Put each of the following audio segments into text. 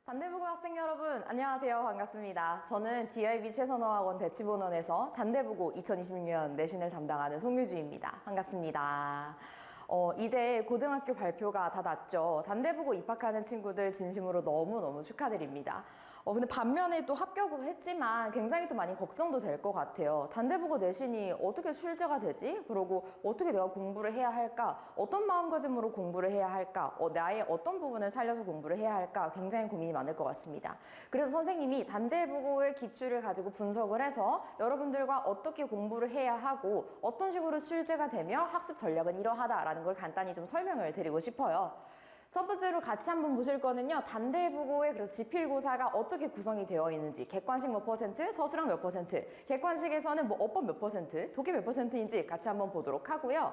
단대부고 학생 여러분, 안녕하세요. 반갑습니다. 저는 DIB 최선호학원 대치본원에서 단대부고 2026년 내신을 담당하는 송유주입니다. 반갑습니다. 이제 고등학교 발표가 다 났죠. 단대부고 입학하는 친구들 진심으로 너무너무 축하드립니다. 근데 반면에 또 합격을 했지만 굉장히 또 많이 걱정도 될 것 같아요. 단대부고 내신이 어떻게 출제가 되지? 그리고 어떻게 내가 공부를 해야 할까? 어떤 마음가짐으로 공부를 해야 할까? 나의 어떤 부분을 살려서 공부를 해야 할까? 굉장히 고민이 많을 것 같습니다. 그래서 선생님이 단대부고의 기출을 가지고 분석을 해서 여러분들과 어떻게 공부를 해야 하고 어떤 식으로 출제가 되며 학습 전략은 이러하다라는 걸 간단히 좀 설명을 드리고 싶어요. 첫 번째로 같이 한번 보실 거는요. 단대부고의 그래서 지필고사가 어떻게 구성이 되어 있는지, 객관식 몇 퍼센트, 서술형 몇 퍼센트, 객관식에서는 뭐 어법 몇 퍼센트, 독해 몇 퍼센트인지 같이 한번 보도록 하고요.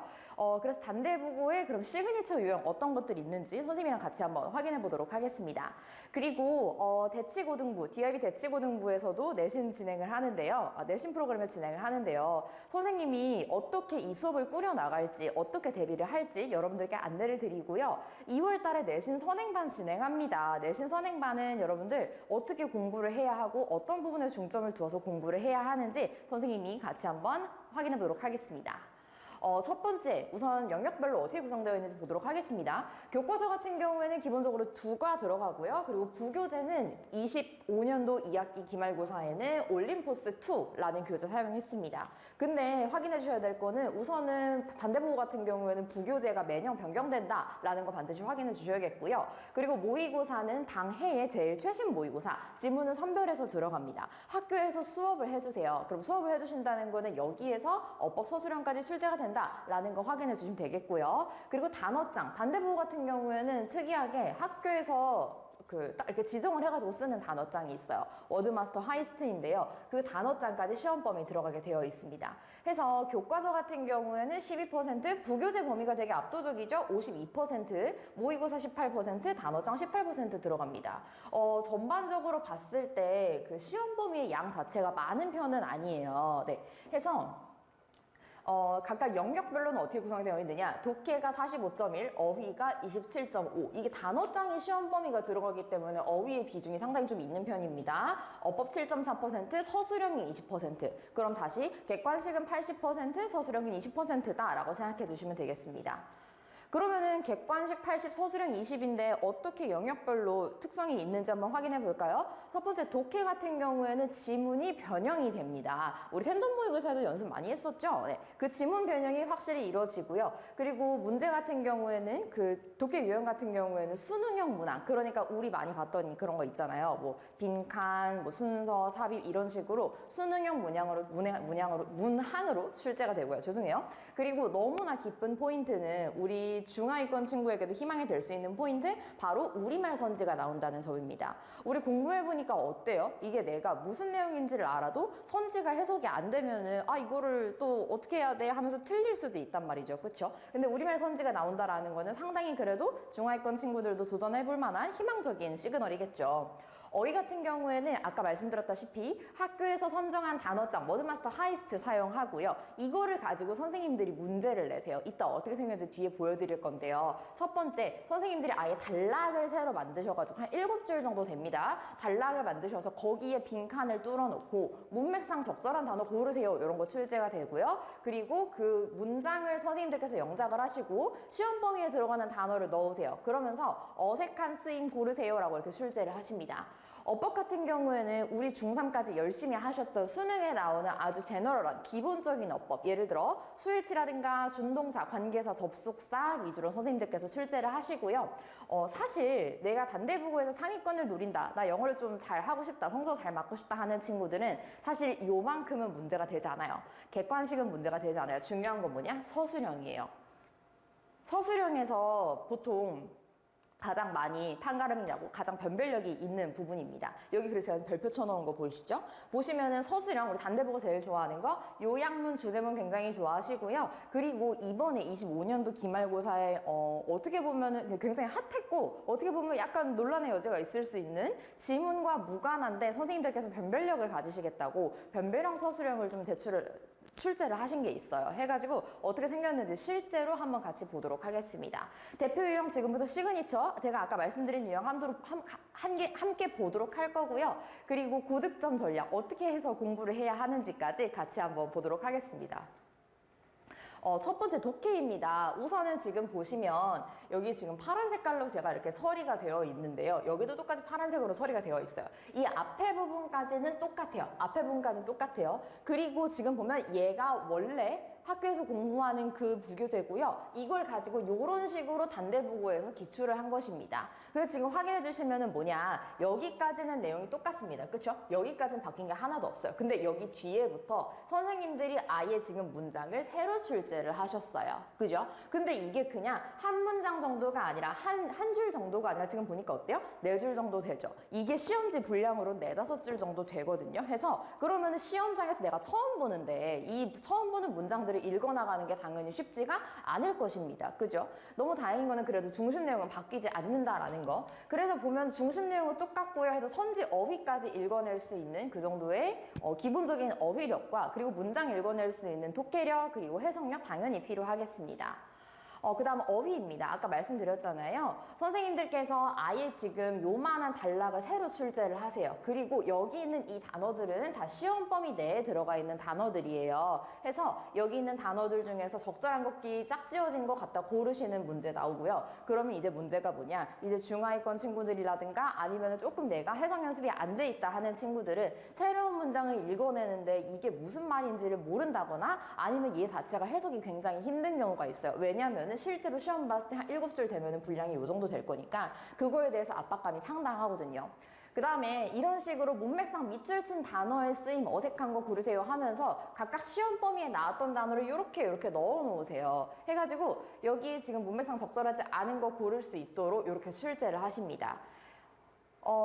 그래서 단대부고의 그럼 시그니처 유형 어떤 것들이 있는지 선생님이랑 같이 한번 확인해 보도록 하겠습니다. 그리고 대치고등부, DIB 대치고등부에서도 내신 진행을 하는데요. 내신 프로그램을 진행을 하는데요. 선생님이 어떻게 이 수업을 꾸려 나갈지, 어떻게 대비를 할지 여러분들께 안내를 드리고요. 2월 달에 내신 선행반 진행합니다. 내신 선행반은 여러분들 어떻게 공부를 해야 하고 어떤 부분에 중점을 두어서 공부를 해야 하는지 선생님이 같이 한번 확인해 보도록 하겠습니다. 첫 번째, 우선 영역별로 어떻게 구성되어 있는지 보도록 하겠습니다. 교과서 같은 경우에는 기본적으로 2가 들어가고요. 그리고 부교재는 25년도 2학기 기말고사에는 올림포스 2라는 교재 사용했습니다. 근데 확인해 주셔야 될 거는 우선은 단대부고 같은 경우에는 부교재가 매년 변경된다라는 거 반드시 확인해 주셔야겠고요. 그리고 모의고사는 당해의 제일 최신 모의고사, 지문은 선별해서 들어갑니다. 학교에서 수업을 해주세요. 그럼 수업을 해주신다는 거는 여기에서 어법 서술형까지 출제가 된다라는 거 확인해 주시면 되겠고요. 그리고 단어장, 단대부고 같은 경우에는 특이하게 학교에서 딱 이렇게 지정을 해가지고 쓰는 단어장이 있어요. 워드마스터 하이스트인데요. 그 단어장까지 시험 범위 들어가게 되어 있습니다. 해서 교과서 같은 경우에는 12%, 부교재 범위가 되게 압도적이죠. 52%, 모의고사 18%, 단어장 18% 들어갑니다. 전반적으로 봤을 때 그 시험 범위의 양 자체가 많은 편은 아니에요. 네. 해서 각각 영역별로는 어떻게 구성되어 있느냐. 독해가 45.1, 어휘가 27.5. 이게 단어장이 시험 범위가 들어가기 때문에 어휘의 비중이 상당히 좀 있는 편입니다. 어법 7.4%, 서술형이 20%. 그럼 다시 객관식은 80%, 서술형은 20%다라고 생각해 주시면 되겠습니다. 그러면은 객관식 80, 서술형 20인데 어떻게 영역별로 특성이 있는지 한번 확인해 볼까요? 첫 번째, 독해 같은 경우에는 지문이 변형이 됩니다. 우리 텐덤 모의고사에도 연습 많이 했었죠? 네. 그 지문 변형이 확실히 이루어지고요. 그리고 문제 같은 경우에는 그 독해 유형 같은 경우에는 수능형 문항, 그러니까 우리 많이 봤던 그런 거 있잖아요. 뭐 빈칸, 뭐 순서, 삽입 이런 식으로 수능형 문항으로 출제가 되고요. 죄송해요. 그리고 너무나 기쁜 포인트는 우리 중하위권 친구에게도 희망이 될 수 있는 포인트, 바로 우리말 선지가 나온다는 점입니다. 우리 공부해보니까 어때요? 이게 내가 무슨 내용인지를 알아도 선지가 해석이 안 되면은 이거를 또 어떻게 해야 돼? 하면서 틀릴 수도 있단 말이죠. 그쵸? 근데 우리말 선지가 나온다라는 거는 상당히 그래도 중하위권 친구들도 도전해볼 만한 희망적인 시그널이겠죠. 어휘 같은 경우에는 아까 말씀드렸다시피 학교에서 선정한 단어장, 워드마스터 하이스트 사용하고요. 이거를 가지고 선생님들이 문제를 내세요. 이따 어떻게 생겼는지 뒤에 보여드릴 건데요. 첫 번째, 선생님들이 아예 단락을 새로 만드셔가지고 한 7줄 정도 됩니다. 단락을 만드셔서 거기에 빈칸을 뚫어놓고 문맥상 적절한 단어 고르세요. 이런 거 출제가 되고요. 그리고 그 문장을 선생님들께서 영작을 하시고 시험 범위에 들어가는 단어를 넣으세요. 그러면서 어색한 쓰임 고르세요라고 이렇게 출제를 하십니다. 어법 같은 경우에는 우리 중3까지 열심히 하셨던 수능에 나오는 아주 제너럴한 기본적인 어법, 예를 들어 수일치라든가 준동사, 관계사, 접속사 위주로 선생님들께서 출제를 하시고요. 사실 내가 단대부고에서 상위권을 노린다, 나 영어를 좀 잘하고 싶다, 성적 잘 맞고 싶다 하는 친구들은 사실 요만큼은 문제가 되지 않아요. 객관식은 문제가 되지 않아요. 중요한 건 뭐냐? 서술형이에요. 서술형에서 보통 가장 많이 판가름이 나고 가장 변별력이 있는 부분입니다. 여기 그래서 제가 별표 쳐놓은 거 보이시죠? 보시면은 서술형, 우리 단대부고 제일 좋아하는 거 요약문, 주제문 굉장히 좋아하시고요. 그리고 이번에 25년도 기말고사에 어떻게 보면은 굉장히 핫했고 어떻게 보면 약간 논란의 여지가 있을 수 있는 지문과 무관한데 선생님들께서 변별력을 가지시겠다고 변별형 서술형을 좀 제출을 출제를 하신 게 있어요. 해가지고 어떻게 생겼는지 실제로 한번 같이 보도록 하겠습니다. 대표 유형 지금부터 시그니처 제가 아까 말씀드린 유형 함께 보도록 할 거고요. 그리고 고득점 전략 어떻게 해서 공부를 해야 하는지까지 같이 한번 보도록 하겠습니다. 첫 번째 독해입니다. 우선은 지금 보시면 여기 지금 파란 색깔로 제가 이렇게 처리가 되어 있는데요. 여기도 똑같이 파란색으로 처리가 되어 있어요. 이 앞에 부분까지는 똑같아요. 앞에 부분까지는 똑같아요. 그리고 지금 보면 얘가 원래 학교에서 공부하는 그 부교재고요. 이걸 가지고 이런 식으로 단대부고에서 기출을 한 것입니다. 그래서 지금 확인해 주시면은 뭐냐, 여기까지는 내용이 똑같습니다. 그렇죠? 여기까지는 바뀐 게 하나도 없어요. 근데 여기 뒤에부터 선생님들이 아예 지금 문장을 새로 출제를 하셨어요. 그죠? 근데 이게 그냥 한 문장 정도가 아니라 한 줄 정도가 아니라 지금 보니까 어때요? 4줄 정도 되죠. 이게 시험지 분량으로 4-5줄 정도 되거든요. 해서 그러면은 시험장에서 내가 처음 보는데 이 처음 보는 문장들을 읽어나가는 게 당연히 쉽지가 않을 것입니다. 그죠? 너무 다행인 거는 그래도 중심 내용은 바뀌지 않는다라는 거. 그래서 보면 중심 내용은 똑같고요. 해서 선지 어휘까지 읽어낼 수 있는 그 정도의 기본적인 어휘력과 그리고 문장 읽어낼 수 있는 독해력 그리고 해석력 당연히 필요하겠습니다. 그 다음 어휘입니다. 아까 말씀드렸잖아요. 선생님들께서 아예 지금 요만한 단락을 새로 출제를 하세요. 그리고 여기 있는 이 단어들은 다 시험 범위 내에 들어가 있는 단어들이에요. 해서 여기 있는 단어들 중에서 적절한 걷기 짝지어진 거 갖다 고르시는 문제 나오고요. 그러면 이제 문제가 뭐냐, 이제 중하위권 친구들이라든가 아니면 조금 내가 해석 연습이 안 돼 있다 하는 친구들은 새로운 문장을 읽어내는데 이게 무슨 말인지를 모른다거나 아니면 얘 자체가 해석이 굉장히 힘든 경우가 있어요. 왜냐하면 실제로 시험 봤을 때 한 7줄 되면 분량이 이 정도 될 거니까 그거에 대해서 압박감이 상당하거든요. 그 다음에 이런 식으로 문맥상 밑줄 친 단어의 쓰임 어색한 거 고르세요 하면서 각각 시험 범위에 나왔던 단어를 이렇게 넣어 놓으세요. 해가지고 여기 지금 문맥상 적절하지 않은 거 고를 수 있도록 이렇게 출제를 하십니다.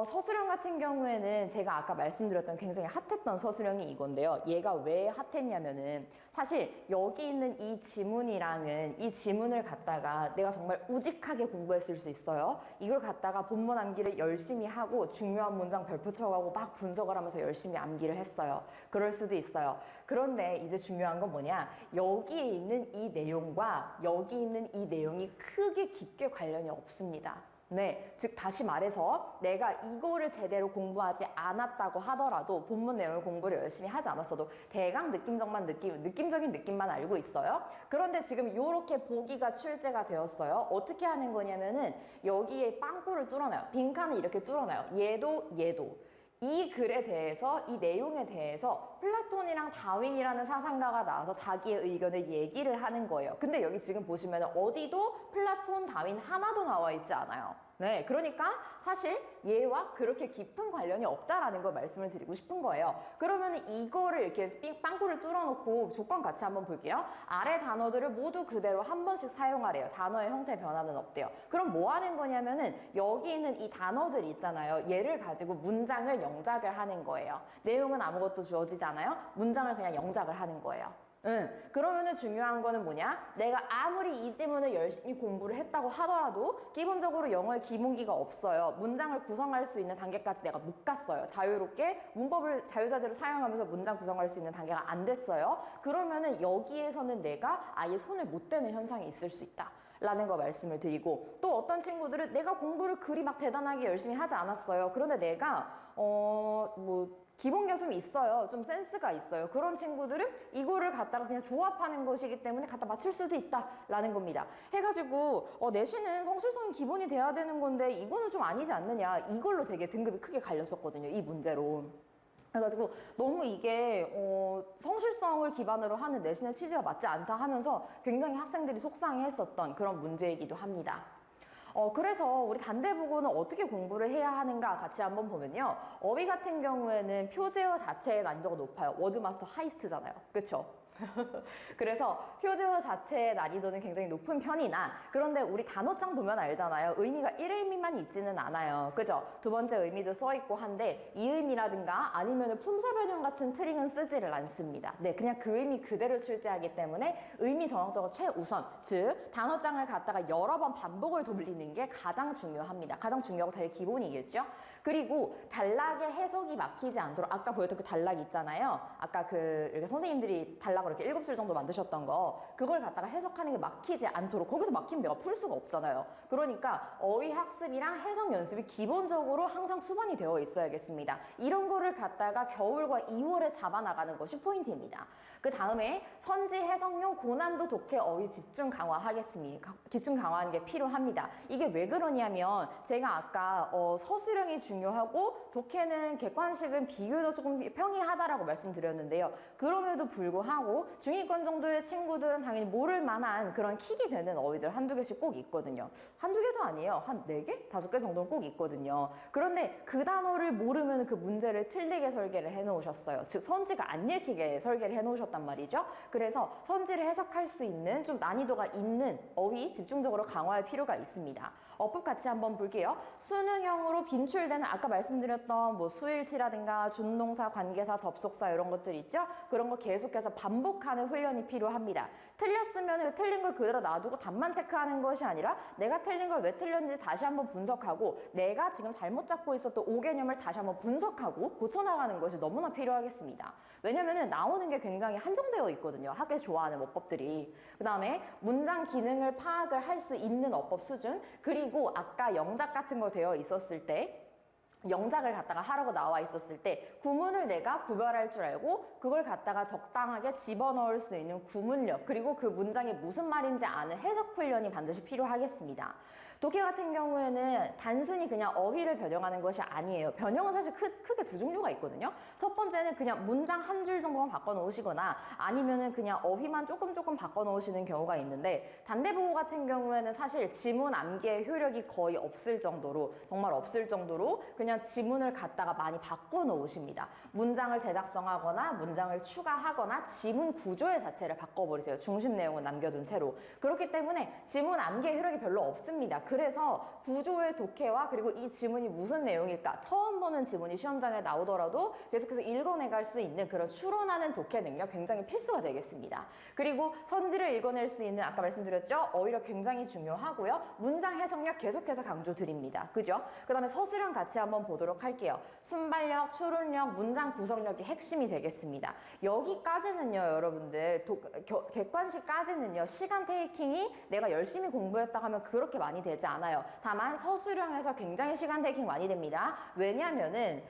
서술형 같은 경우에는 제가 아까 말씀드렸던 굉장히 핫했던 서술형이 이건데요. 얘가 왜 핫했냐면은 사실 여기 있는 이 지문이랑은 이 지문을 갖다가 내가 정말 우직하게 공부했을 수 있어요. 이걸 갖다가 본문 암기를 열심히 하고 중요한 문장 별표 쳐가고 막 분석을 하면서 열심히 암기를 했어요. 그럴 수도 있어요. 그런데 이제 중요한 건 뭐냐, 여기에 있는 이 내용과 여기 있는 이 내용이 크게 깊게 관련이 없습니다. 네, 즉 다시 말해서 내가 이거를 제대로 공부하지 않았다고 하더라도 본문 내용을 공부를 열심히 하지 않았어도 대강 느낌적인 느낌만 알고 있어요. 그런데 지금 이렇게 보기가 출제가 되었어요. 어떻게 하는 거냐면은 여기에 빵꾸를 뚫어놔요. 빈칸을 이렇게 뚫어놔요. 얘도. 이 글에 대해서, 이 내용에 대해서 플라톤이랑 다윈이라는 사상가가 나와서 자기의 의견을 얘기를 하는 거예요. 근데 여기 지금 보시면 어디도 플라톤, 다윈 하나도 나와 있지 않아요. 네, 그러니까 사실 얘와 그렇게 깊은 관련이 없다라는 걸 말씀을 드리고 싶은 거예요. 그러면 이거를 이렇게 빵꾸를 뚫어놓고 조건 같이 한번 볼게요. 아래 단어들을 모두 그대로 한 번씩 사용하래요. 단어의 형태 변화는 없대요. 그럼 뭐 하는 거냐면은 여기 있는 이 단어들 있잖아요. 얘를 가지고 문장을 영작을 하는 거예요. 내용은 아무것도 주어지지 않아요. 문장을 그냥 영작을 하는 거예요. 그러면은 중요한 거는 뭐냐? 내가 아무리 이 지문을 열심히 공부를 했다고 하더라도 기본적으로 영어의 기본기가 없어요. 문장을 구성할 수 있는 단계까지 내가 못 갔어요. 자유롭게 문법을 자유자재로 사용하면서 문장 구성할 수 있는 단계가 안 됐어요. 그러면은 여기에서는 내가 아예 손을 못 대는 현상이 있을 수 있다 라는 거 말씀을 드리고, 또 어떤 친구들은 내가 공부를 그리 막 대단하게 열심히 하지 않았어요. 그런데 내가 기본기가 좀 있어요. 좀 센스가 있어요. 그런 친구들은 이거를 갖다가 그냥 조합하는 것이기 때문에 갖다 맞출 수도 있다라는 겁니다. 해가지고 내신은 성실성이 기본이 돼야 되는 건데 이거는 좀 아니지 않느냐, 이걸로 되게 등급이 크게 갈렸었거든요. 이 문제로. 그래가지고 너무 이게 성실성을 기반으로 하는 내신의 취지와 맞지 않다 하면서 굉장히 학생들이 속상해했었던 그런 문제이기도 합니다. 그래서 우리 단대부고는 어떻게 공부를 해야 하는가 같이 한번 보면요. 어휘 같은 경우에는 표제어 자체의 난이도가 높아요. 워드마스터 하이스트잖아요. 그렇죠? 그래서 표제어 자체의 난이도는 굉장히 높은 편이나, 그런데 우리 단어장 보면 알잖아요. 의미가 1의미만 있지는 않아요. 그죠? 두 번째 의미도 써있고 한데 이 의미라든가 아니면 품사 변형 같은 트릭은 쓰지를 않습니다. 네, 그냥 그 의미 그대로 출제하기 때문에 의미 정확도가 최우선, 즉 단어장을 갖다가 여러 번 반복을 돌리는 게 가장 중요합니다. 가장 중요하고 제일 기본이겠죠? 그리고 단락의 해석이 막히지 않도록 아까 보였던 그 단락 있잖아요. 아까 이렇게 선생님들이 단락을 이렇게 7줄 정도 만드셨던 거 그걸 갖다가 해석하는 게 막히지 않도록 거기서 막히면 내가 풀 수가 없잖아요. 그러니까 어휘 학습이랑 해석 연습이 기본적으로 항상 수반이 되어 있어야겠습니다. 이런 거를 갖다가 겨울과 2월에 잡아나가는 것이 포인트입니다. 그 다음에 선지 해석용 고난도 독해 어휘 집중 강화하겠습니다. 집중 강화하는 게 필요합니다. 이게 왜 그러냐면 제가 아까 서술형이 중요하고 독해는 객관식은 비교적 조금 평이하다라고 말씀드렸는데요. 그럼에도 불구하고 중위권 정도의 친구들은 당연히 모를 만한 그런 킥이 되는 어휘들 한두 개씩 꼭 있거든요. 한두 개도 아니에요. 한 4개? 5개 정도는 꼭 있거든요. 그런데 그 단어를 모르면 그 문제를 틀리게 설계를 해놓으셨어요. 즉 선지가 안 읽히게 설계를 해놓으셨단 말이죠. 그래서 선지를 해석할 수 있는 좀 난이도가 있는 어휘 집중적으로 강화할 필요가 있습니다. 어법 같이 한번 볼게요. 수능형으로 빈출되는 아까 말씀드렸던 뭐 수일치라든가 준동사, 관계사, 접속사 이런 것들 있죠? 그런 거 계속해서 반복하는 훈련이 필요합니다. 틀렸으면 틀린 걸 그대로 놔두고 답만 체크하는 것이 아니라 내가 틀린 걸 왜 틀렸는지 다시 한번 분석하고 내가 지금 잘못 잡고 있었던 오개념을 다시 한번 분석하고 고쳐나가는 것이 너무나 필요하겠습니다. 왜냐면은 나오는 게 굉장히 한정되어 있거든요. 학교에서 좋아하는 어법들이. 그 다음에 문장 기능을 파악을 할 수 있는 어법 수준, 그리고 아까 영작 같은 거 되어 있었을 때 영작을 갖다가 하라고 나와 있었을 때 구문을 내가 구별할 줄 알고 그걸 갖다가 적당하게 집어넣을 수 있는 구문력, 그리고 그 문장이 무슨 말인지 아는 해석 훈련이 반드시 필요하겠습니다. 독해 같은 경우에는 단순히 그냥 어휘를 변형하는 것이 아니에요. 변형은 사실 크게 두 종류가 있거든요. 첫 번째는 그냥 문장 한 줄 정도만 바꿔놓으시거나 아니면은 그냥 어휘만 조금 바꿔놓으시는 경우가 있는데, 단대부호 같은 경우에는 사실 지문 암기의 효력이 거의 없을 정도로, 정말 없을 정도로 그냥 지문을 갖다가 많이 바꿔놓으십니다. 문장을 제작성하거나 문장을 추가하거나 지문 구조의 자체를 바꿔버리세요. 중심 내용은 남겨둔 채로. 그렇기 때문에 지문 암기의 효력이 별로 없습니다. 그래서 구조의 독해와 그리고 이 지문이 무슨 내용일까, 처음 보는 지문이 시험장에 나오더라도 계속해서 읽어내갈 수 있는 그런 추론하는 독해 능력 굉장히 필수가 되겠습니다. 그리고 선지를 읽어낼 수 있는, 아까 말씀드렸죠, 어휘력 굉장히 중요하고요. 문장 해석력 계속해서 강조드립니다. 그죠? 그 다음에 서술형 같이 한번 보도록 할게요. 순발력, 추론력, 문장 구성력이 핵심이 되겠습니다. 여기까지는요, 여러분들 객관식까지는요, 시간 테이킹이 내가 열심히 공부했다 하면 그렇게 많이 되지 않아요. 다만 서술형에서 굉장히 시간 테이킹 많이 됩니다. 왜냐면은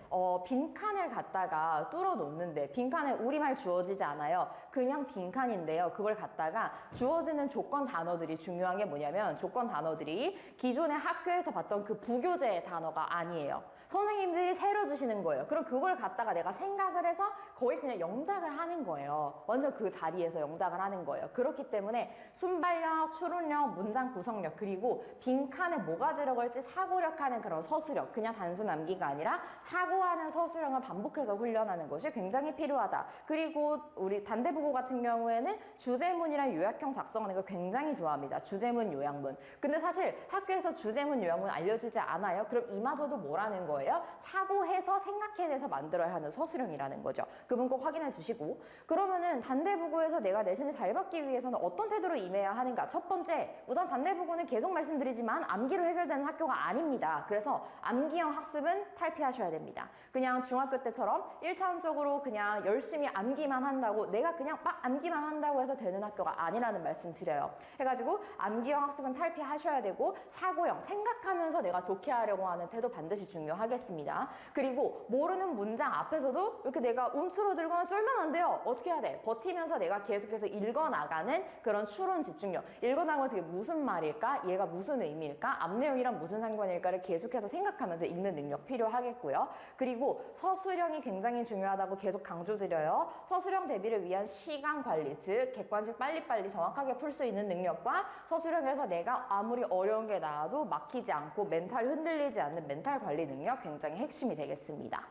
빈칸을 갖다가 뚫어 놓는데, 빈칸에 우리말 주어지지 않아요. 그냥 빈칸인데요. 그걸 갖다가 주어지는 조건 단어들이 중요한 게 뭐냐면, 조건 단어들이 기존의 학교에서 봤던 그 부교재 단어가 아니에요. 선생님들이 새로 주시는 거예요. 그럼 그걸 갖다가 내가 생각을 해서 거의 그냥 영작을 하는 거예요. 완전 그 자리에서 영작을 하는 거예요. 그렇기 때문에 순발력, 추론력, 문장 구성력, 그리고 빈칸에 뭐가 들어갈지 사고력하는 그런 서술형, 그냥 단순 암기가 아니라 사고하는 서술형을 반복해서 훈련하는 것이 굉장히 필요하다. 그리고 우리 단대부고 같은 경우에는 주제문이랑 요약형 작성하는 걸 굉장히 좋아합니다. 주제문, 요약문. 근데 사실 학교에서 주제문, 요약문 알려주지 않아요. 그럼 이마저도 뭐라는 거예요? 사고해서 생각해내서 만들어야 하는 서술형이라는 거죠. 그분 꼭 확인해 주시고, 그러면은 단대부고에서 내가 내신을 잘 받기 위해서는 어떤 태도로 임해야 하는가? 첫 번째, 우선 단대부고는 계속 말씀드리지만 암기로 해결되는 학교가 아닙니다. 그래서 암기형 학습은 탈피하셔야 됩니다. 그냥 중학교 때처럼 1차원적으로 그냥 열심히 암기만 한다고, 내가 그냥 막 암기만 한다고 해서 되는 학교가 아니라는 말씀 드려요. 해가지고 암기형 학습은 탈피하셔야 되고, 사고형, 생각하면서 내가 독해하려고 하는 태도 반드시 중요하겠습니다. 그리고 모르는 문장 앞에서도 이렇게 내가 움츠러들거나 쫄면 안 돼요. 어떻게 해야 돼? 버티면서 내가 계속해서 읽어나가는 그런 추론 집중력. 읽어나가면서 이게 무슨 말일까? 얘가 무슨 의미일까? 앞 내용이랑 무슨 상관일까를 계속해서 생각하면서 읽는 능력 필요하겠고요. 그리고 서술형이 굉장히 중요하다고 계속 강조드려요. 서술형 대비를 위한 시간 관리, 즉 객관식 빨리빨리 정확하게 풀 수 있는 능력과 서술형에서 내가 아무리 어려운 게 나와도 막히지 않고 멘탈 흔들리지 않는 멘탈 관리 능력 굉장히 핵심이 되겠습니다.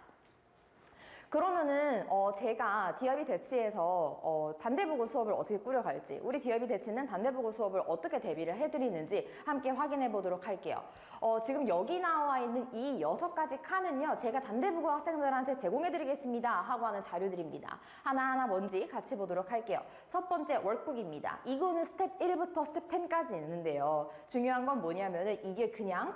그러면은 제가 DIB 대치에서 단대부고 수업을 어떻게 꾸려갈지, 우리 DIB 대치는 단대부고 수업을 어떻게 대비를 해드리는지 함께 확인해 보도록 할게요. 지금 여기 나와 있는 이 6가지 칸은요, 제가 단대부고 학생들한테 제공해 드리겠습니다 하고 하는 자료들입니다. 하나하나 뭔지 같이 보도록 할게요. 첫 번째 월북입니다. 이거는 스텝 1부터 스텝 10까지 있는데요. 중요한 건 뭐냐면은 이게 그냥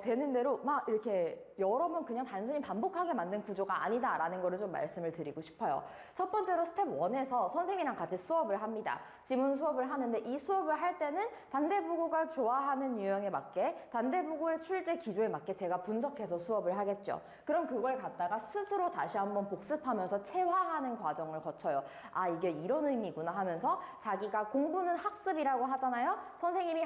되는 대로 막 이렇게 여러 번 그냥 단순히 반복하게 만든 구조가 아니다라는 거를 좀 말씀을 드리고 싶어요. 첫 번째로 스텝 1에서 선생님이랑 같이 수업을 합니다. 지문 수업을 하는데 이 수업을 할 때는 단대부고가 좋아하는 유형에 맞게 단대부고의 출제 기조에 맞게 제가 분석해서 수업을 하겠죠. 그럼 그걸 갖다가 스스로 다시 한번 복습하면서 체화하는 과정을 거쳐요. 아, 이게 이런 의미구나 하면서 자기가 공부는 학습이라고 하잖아요. 선생님이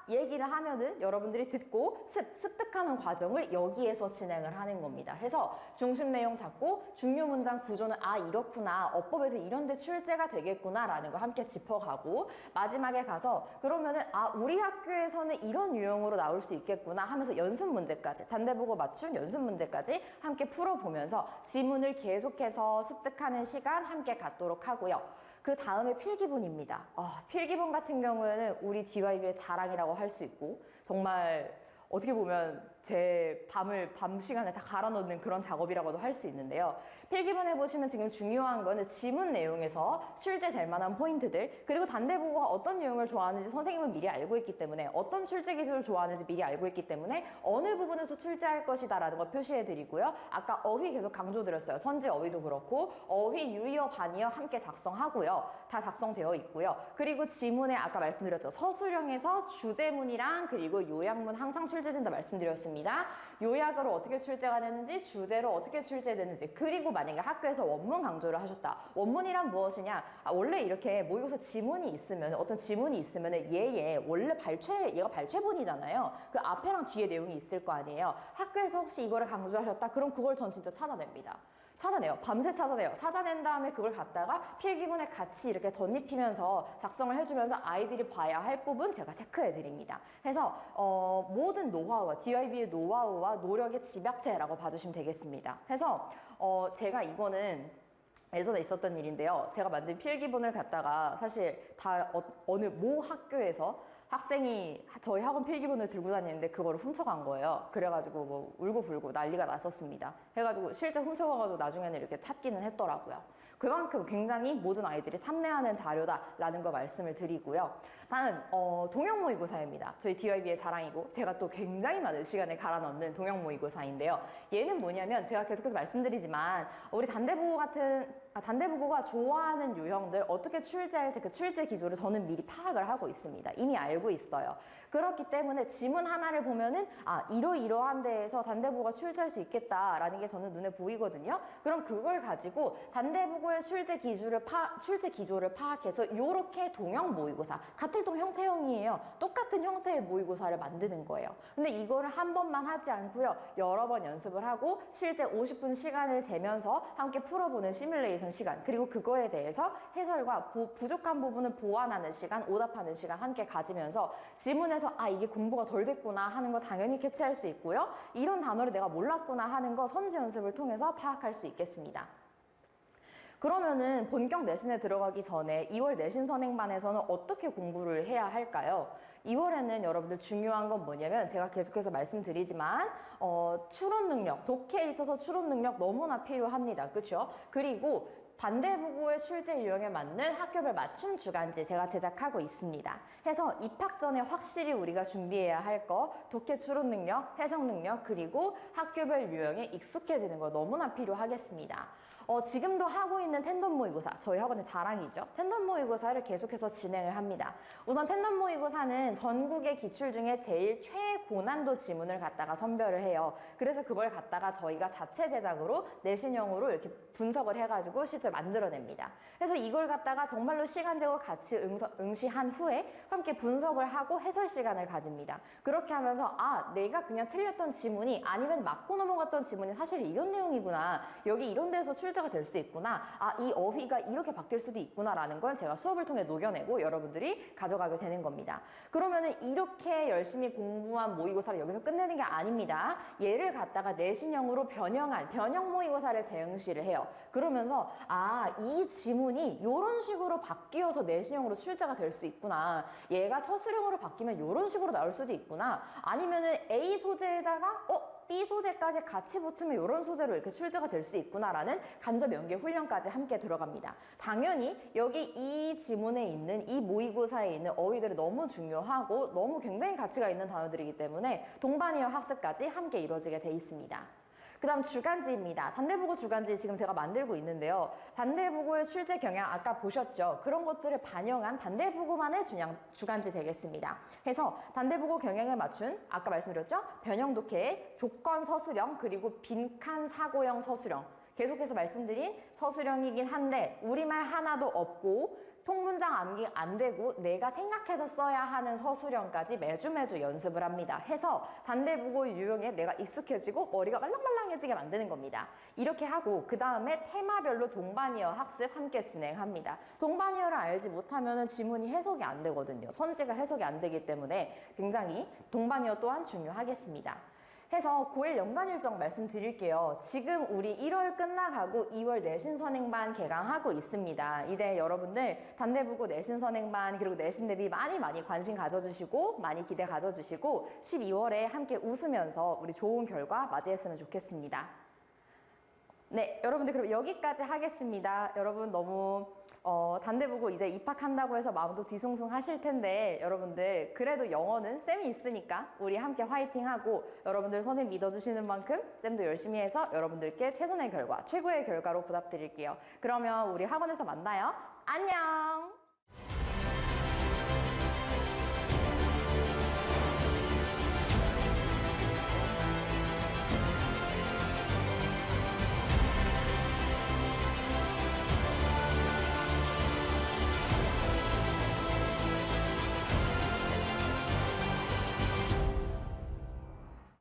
얘기를 하면은 여러분들이 듣고 습득하는 과정을 여기에서 진행을 하는 겁니다. 해서 중심 내용 잡고 중요 문장 구조는 아, 이렇구나, 어법에서 이런 데 출제가 되겠구나 라는 거 함께 짚어가고 마지막에 가서 그러면은 아, 우리 학교에서는 이런 유형으로 나올 수 있겠구나 하면서 연습 문제까지, 단대부고 맞춤 연습 문제까지 함께 풀어보면서 지문을 계속해서 습득하는 시간 함께 갖도록 하고요. 그 다음에 필기본입니다. 필기본 같은 경우에는 우리 DYB의 자랑이라고 할 수 있고 정말 어떻게 보면 제 밤 시간을 다 갈아 넣는 그런 작업이라고도 할 수 있는데요. 필기본 해보시면 지금 중요한 거는 지문 내용에서 출제될 만한 포인트들, 그리고 단대부고가 어떤 유형을 좋아하는지 선생님은 미리 알고 있기 때문에, 어떤 출제 기술을 좋아하는지 미리 알고 있기 때문에 어느 부분에서 출제할 것이다 라는 걸 표시해 드리고요. 아까 어휘 계속 강조드렸어요. 선지 어휘도 그렇고 어휘, 유의어, 반의어 함께 작성하고요. 다 작성되어 있고요. 그리고 지문에 아까 말씀드렸죠. 서술형에서 주제문이랑 그리고 요약문 항상 출제된다 말씀드렸습니다. 요약으로 어떻게 출제가 되는지, 주제로 어떻게 출제되는지, 그리고 만약에 학교에서 원문 강조를 하셨다. 원문이란 무엇이냐? 원래 이렇게 모의고사 지문이 있으면, 어떤 지문이 있으면 원래 얘가 발췌본이잖아요. 그 앞에랑 뒤에 내용이 있을 거 아니에요. 학교에서 혹시 이거를 강조하셨다? 그럼 그걸 전 진짜 찾아냅니다. 찾아내요. 밤새 찾아내요. 찾아낸 다음에 그걸 갖다가 필기본에 같이 이렇게 덧입히면서 작성을 해주면서 아이들이 봐야 할 부분 제가 체크해 드립니다. 해서 모든 노하우와 DYB의 노하우와 노력의 집약체라고 봐주시면 되겠습니다. 해서 제가 이거는 예전에 있었던 일인데요. 제가 만든 필기본을 갖다가 사실 다 어느 모 학교에서 학생이 저희 학원 필기본을 들고 다니는데 그거를 훔쳐간 거예요. 그래가지고 뭐 울고불고 난리가 났었습니다. 해가지고 실제 훔쳐가가지고 나중에는 이렇게 찾기는 했더라고요. 그만큼 굉장히 모든 아이들이 탐내하는 자료다라는 거 말씀을 드리고요. 다음 동영 모의고사입니다. 저희 DYB의 자랑이고 제가 또 굉장히 많은 시간을 갈아 넣는 동영 모의고사인데요. 얘는 뭐냐면 제가 계속해서 말씀드리지만 우리 단대부고가 좋아하는 유형들 어떻게 출제할지 그 출제 기조를 저는 미리 파악을 하고 있습니다. 이미 알고 있어요. 그렇기 때문에 지문 하나를 보면은 이러이러한 데에서 단대부고가 출제할 수 있겠다라는 게 저는 눈에 보이거든요. 그럼 그걸 가지고 단대부고의 출제 기조를 파악해서 이렇게 동형 모의고사, 가틀동 형태형이에요. 똑같은 형태의 모의고사를 만드는 거예요. 근데 이거를 한 번만 하지 않고요. 여러 번 연습을 하고 실제 50분 시간을 재면서 함께 풀어보는 시뮬레이션 시간, 그리고 그거에 대해서 해설과 부족한 부분을 보완하는 시간, 오답하는 시간 함께 가지면서 지문에서 이게 공부가 덜 됐구나 하는 거 당연히 캐치할 수 있고요. 이런 단어를 내가 몰랐구나 하는 거 선지 연습을 통해서 파악할 수 있겠습니다. 그러면은 본격 내신에 들어가기 전에 2월 내신 선행반에서는 어떻게 공부를 해야 할까요? 2월에는 여러분들 중요한 건 뭐냐면 제가 계속해서 말씀드리지만 추론 능력, 독해에 있어서 추론 능력 너무나 필요합니다. 그렇죠? 그리고 단대부고의 출제 유형에 맞는 학교별 맞춤 주간지 제가 제작하고 있습니다. 해서 입학 전에 확실히 우리가 준비해야 할 거, 독해 추론 능력, 해석 능력, 그리고 학교별 유형에 익숙해지는 거 너무나 필요하겠습니다. 지금도 하고 있는 텐덤 모의고사, 저희 학원의 자랑이죠. 텐덤 모의고사를 계속해서 진행을 합니다. 우선 텐덤 모의고사는 전국의 기출 중에 제일 최고난도 지문을 갖다가 선별을 해요. 그래서 그걸 갖다가 저희가 자체 제작으로 내신형으로 이렇게 분석을 해가지고 실제 만들어냅니다. 그래서 이걸 갖다가 정말로 시간 제고 같이 응시한 후에 함께 분석을 하고 해설 시간을 가집니다. 그렇게 하면서 내가 그냥 틀렸던 지문이 아니면 맞고 넘어갔던 지문이 사실 이런 내용이구나. 여기 이런 데서 출제가 될 수 있구나. 이 어휘가 이렇게 바뀔 수도 있구나 라는 걸 제가 수업을 통해 녹여내고 여러분들이 가져가게 되는 겁니다. 그러면은 이렇게 열심히 공부한 모의고사를 여기서 끝내는 게 아닙니다. 얘를 갖다가 내신형으로 변형한 변형 모의고사를 재응시를 해요. 그러면서 이 지문이 이런 식으로 바뀌어서 내신형으로 출제가 될 수 있구나. 얘가 서술형으로 바뀌면 이런 식으로 나올 수도 있구나. 아니면은 A 소재에다가 B 소재까지 같이 붙으면 이런 소재로 이렇게 출제가 될 수 있구나라는 간접 연계 훈련까지 함께 들어갑니다. 당연히 여기 이 지문에 있는 이 모의고사에 있는 어휘들이 너무 중요하고 너무 굉장히 가치가 있는 단어들이기 때문에 동반이어 학습까지 함께 이루어지게 돼 있습니다. 그 다음 주간지입니다. 단대부고 주간지 지금 제가 만들고 있는데요. 단대부고의 출제 경향 아까 보셨죠? 그런 것들을 반영한 단대부고만의 주간지 되겠습니다. 해서 단대부고 경향에 맞춘 아까 말씀드렸죠? 변형 독해, 조건 서술형, 그리고 빈칸 사고형 서술형. 계속해서 말씀드린 서술형이긴 한데 우리말 하나도 없고 통문장 암기 안 되고 내가 생각해서 써야 하는 서술형까지 매주 연습을 합니다. 해서 단대부고 유형에 내가 익숙해지고 머리가 말랑말랑해지게 만드는 겁니다. 이렇게 하고 그 다음에 테마별로 동반이어 학습 함께 진행합니다. 동반이어를 알지 못하면 지문이 해석이 안 되거든요. 선지가 해석이 안 되기 때문에 굉장히 동반이어 또한 중요하겠습니다. 해서 고1 연간 일정 말씀드릴게요. 지금 우리 1월 끝나가고 2월 내신 선행반 개강하고 있습니다. 이제 여러분들 단대부고 내신 선행반 그리고 내신 대비 많이 관심 가져주시고 많이 기대 가져주시고 12월에 함께 웃으면서 우리 좋은 결과 맞이했으면 좋겠습니다. 네, 여러분들 그럼 여기까지 하겠습니다. 여러분 너무 단대부고 이제 입학한다고 해서 마음도 뒤숭숭 하실 텐데 여러분들 그래도 영어는 쌤이 있으니까 우리 함께 화이팅하고 여러분들 선생님 믿어주시는 만큼 쌤도 열심히 해서 여러분들께 최선의 결과, 최고의 결과로 보답드릴게요. 그러면 우리 학원에서 만나요. 안녕!